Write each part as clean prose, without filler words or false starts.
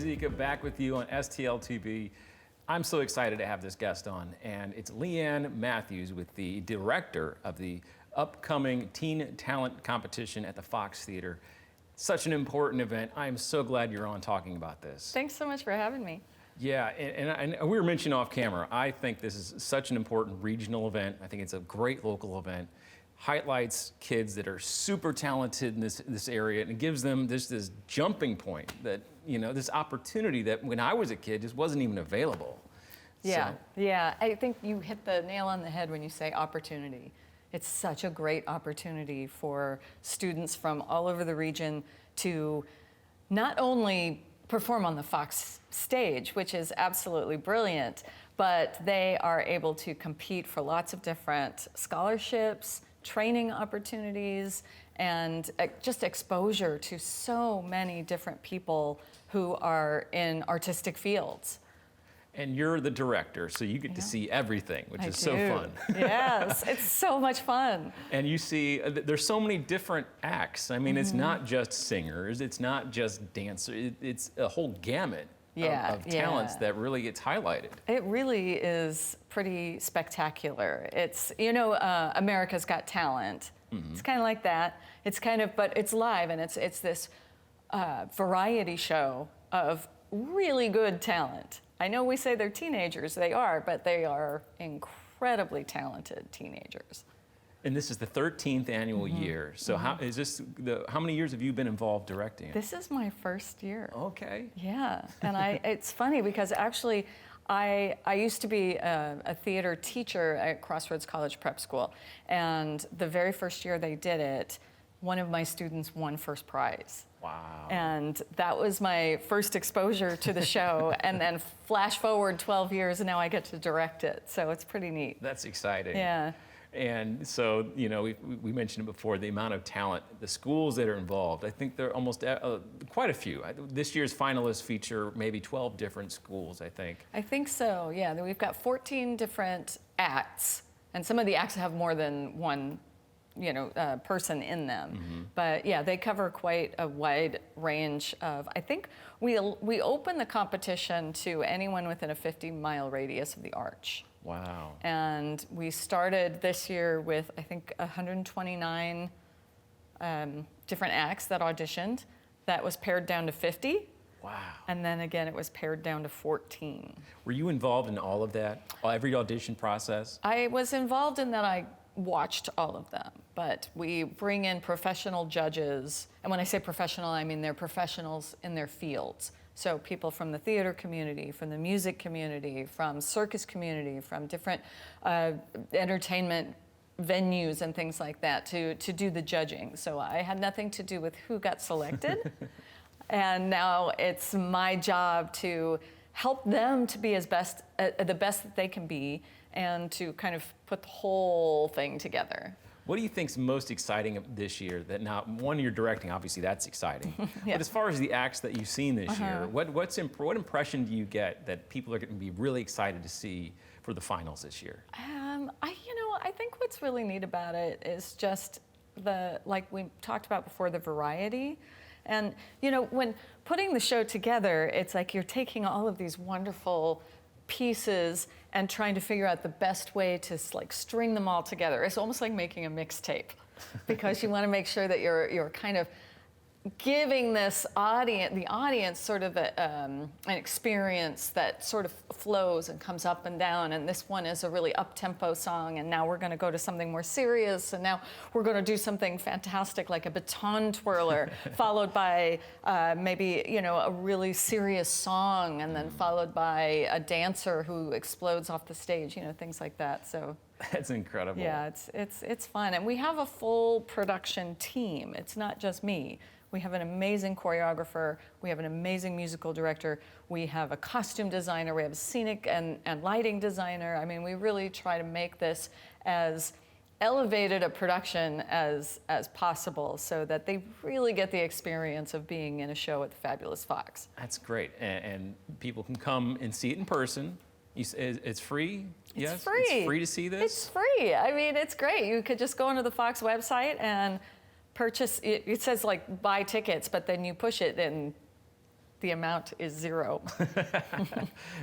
Ruzicka back with you on STL TV. I'm so excited to have this guest on, and it's Lee Anne Mathews, with the director of the upcoming Teen Talent Competition at the Fox Theater. Such an important event. I am so glad you're on talking about this. Thanks so much for having me. Yeah, and we were mentioning off camera, I think this is such an important regional event. I think it's a great local event. Highlights kids that are super talented in this area, and it gives them this jumping point, that, you know, this opportunity that when I was a kid just wasn't even available. Yeah, yeah. I think you hit the nail on the head when you say opportunity. It's such a great opportunity for students from all over the region to not only perform on the Fox stage, which is absolutely brilliant, but they are able to compete for lots of different scholarships, training opportunities, and just exposure to so many different people who are in artistic fields. And you're the director, so you get to see everything, which is so fun. Yes, it's so much fun. And you see, there's so many different acts. I mean, it's not just singers, it's not just dancers, it's a whole gamut of talents that really gets highlighted. It really is pretty spectacular. It's, you know, America's Got Talent. It's kind of like that. It's kind of, but it's live, and it's this variety show of really good talent. I know we say they're teenagers, they are, but they are incredibly talented teenagers. And this is the 13th annual year. So how many years have you been involved directing it? This is my first year. Okay. Yeah, and it's funny because actually I used to be a theater teacher at Crossroads College Prep School, and the very first year they did it, one of my students won first prize. Wow. And that was my first exposure to the show. And then flash forward 12 years, and now I get to direct it. So it's pretty neat. That's exciting. Yeah. And so, you know, we mentioned it before, the amount of talent, the schools that are involved. I think there are almost quite a few. This year's finalists feature maybe 12 different schools, I think. I think so, yeah. We've got 14 different acts, and some of the acts have more than one, you know, person in them. But yeah, they cover quite a wide range of, I think we open the competition to anyone within a 50-mile radius of the Arch. Wow. And we started this year with, I think, 129 different acts that auditioned. That was pared down to 50. Wow. And then again, it was pared down to 14. Were you involved in all of that, every audition process? I was involved in that. I watched all of them, but we bring in professional judges. And when I say professional, I mean they're professionals in their fields. So people from the theater community, from the music community, from circus community, from different entertainment venues and things like that to do the judging. So I had nothing to do with who got selected. And now it's my job to help them to be the best that they can be, and to kind of put the whole thing together. What do you think's most exciting this year? That now, one, you're directing, obviously that's exciting. But as far as the acts that you've seen this year, what impression do you get that people are going to be really excited to see for the finals this year? I think what's really neat about it is just like we talked about before, the variety. And, you know, when putting the show together, it's like you're taking all of these wonderful pieces and trying to figure out the best way to like string them all together. It's almost like making a mixtape, because you want to make sure that you're kind of giving the audience sort of an experience that sort of flows and comes up and down. And this one is a really up-tempo song, and now we're going to go to something more serious, and now we're going to do something fantastic like a baton twirler, followed by maybe, you know, a really serious song, and then followed by a dancer who explodes off the stage, you know, things like that. So that's incredible. yeah, it's fun. And we have a full production team. It's not just me. We have an amazing choreographer, we have an amazing musical director, we have a costume designer, we have a scenic and lighting designer. I mean, we really try to make this as elevated a production as possible, so that they really get the experience of being in a show at the Fabulous Fox. That's great, and people can come and see it in person. It's free? It's free. It's free to see this? It's free. I mean, it's great. You could just go onto the Fox website and purchase, it says like buy tickets, but then you push it and the amount is 0.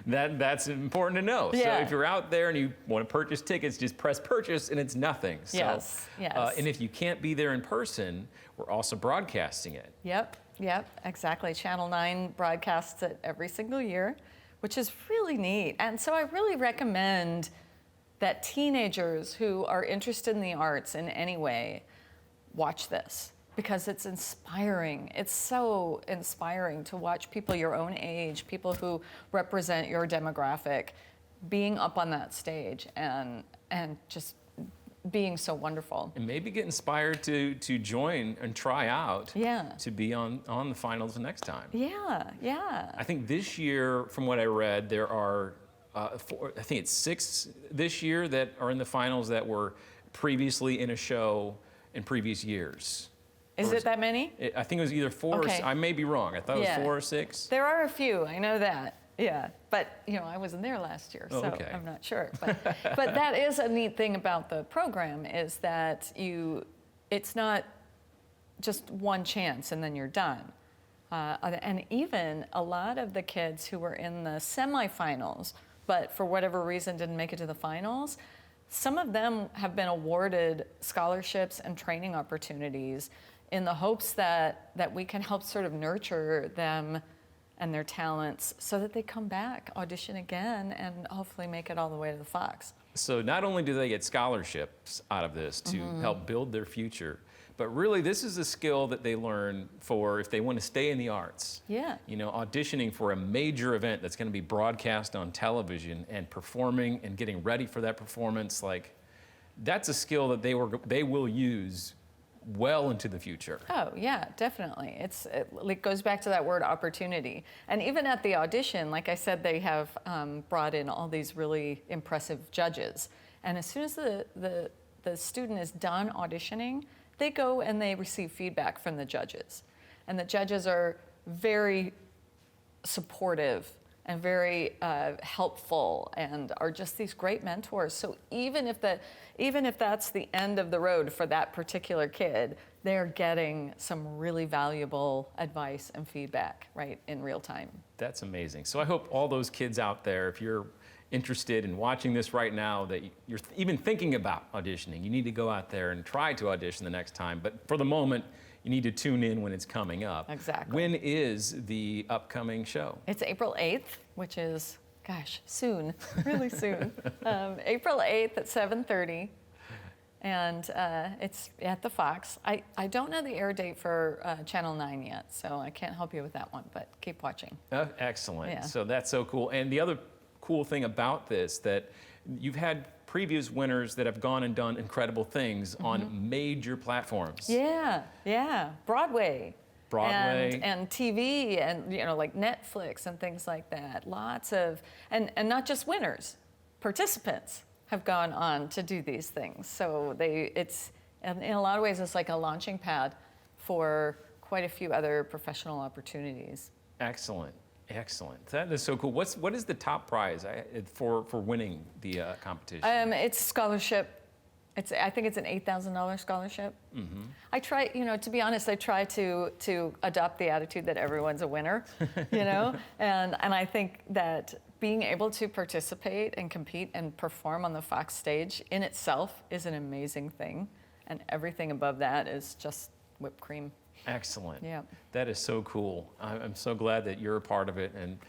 That's important to know. Yeah. So if you're out there and you want to purchase tickets, just press purchase and it's nothing. So, Yes, yes. And if you can't be there in person, we're also broadcasting it. Yep, exactly. Channel 9 broadcasts it every single year, which is really neat. And so I really recommend that teenagers who are interested in the arts in any way watch this, because it's inspiring. It's so inspiring to watch people your own age, people who represent your demographic, being up on that stage and just being so wonderful. And maybe get inspired to join and try out Yeah. to be on the finals next time. Yeah. I think this year, from what I read, there are, I think it's 6 this year that are in the finals that were previously in a show in previous years. Is it that many? I think it was either 4 Okay. or I may be wrong. I thought it was Yeah. 4 or 6. There are a few, I know that. Yeah, but I wasn't there last year, so okay. I'm not sure. But that is a neat thing about the program, is that it's not just one chance and then you're done. And even a lot of the kids who were in the semifinals, but for whatever reason didn't make it to the finals, some of them have been awarded scholarships and training opportunities in the hopes that we can help sort of nurture them and their talents so that they come back, audition again, and hopefully make it all the way to the Fox. So not only do they get scholarships out of this to help build their future, but really this is a skill that they learn for if they want to stay in the arts. Yeah. Auditioning for a major event that's going to be broadcast on television and performing and getting ready for that performance, that's a skill that they will use well into the future. Oh, yeah, definitely. It goes back to that word opportunity. And even at the audition, like I said, they have brought in all these really impressive judges. And as soon as the student is done auditioning, they go and they receive feedback from the judges. And the judges are very supportive and very helpful and are just these great mentors. So even if that's the end of the road for that particular kid, they're getting some really valuable advice and feedback right in real time. That's amazing. So I hope all those kids out there, if you're interested in watching this right now, that you're even thinking about auditioning, you need to go out there and try to audition the next time. But for the moment, you need to tune in when it's coming up. Exactly. When is the upcoming show? It's April 8th, which is, gosh, soon, really soon. April 8th at 7:30, and it's at the Fox. I don't know the air date for Channel 9 yet, so I can't help you with that one, but keep watching. Excellent. Yeah. So that's so cool. And the other cool thing about this, that you've had previous winners that have gone and done incredible things on major platforms. Yeah. Broadway. Broadway. And TV and, like Netflix and things like that. Lots of, and not just winners, participants have gone on to do these things. So in a lot of ways, it's like a launching pad for quite a few other professional opportunities. Excellent. That is so cool. What is the top prize for winning the competition? It's scholarship. I think it's an $8,000 scholarship. I try, to be honest, I try to adopt the attitude that everyone's a winner, and I think that being able to participate and compete and perform on the Fox stage in itself is an amazing thing, and everything above that is just whipped cream. Excellent. Yeah. That is so cool. I'm so glad that you're a part of it, and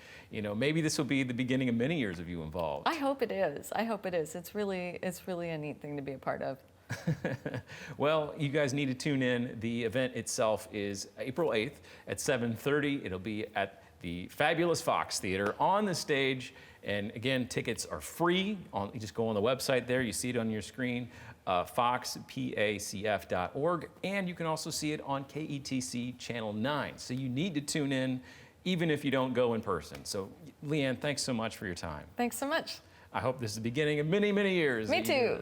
maybe this will be the beginning of many years of you involved. I hope it is. It's really a neat thing to be a part of. Well, you guys need to tune in. The event itself is April 8th at 7:30. It'll be at the fabulous Fox Theater on the stage. And again, tickets are free. You just go on the website there. You see it on your screen, foxpacf.org. And you can also see it on KETC Channel 9. So you need to tune in, even if you don't go in person. So, Lee Anne, thanks so much for your time. Thanks so much. I hope this is the beginning of many, many years. Me too.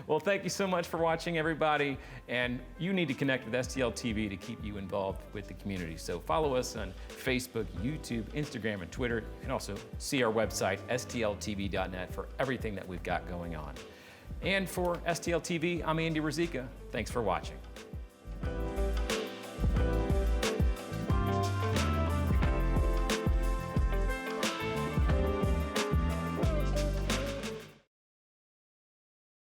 Well, thank you so much for watching, everybody. And you need to connect with STL TV to keep you involved with the community. So follow us on Facebook, YouTube, Instagram, and Twitter. And also see our website, stltv.net, for everything that we've got going on. And for STL TV, I'm Andy Ruzicka. Thanks for watching.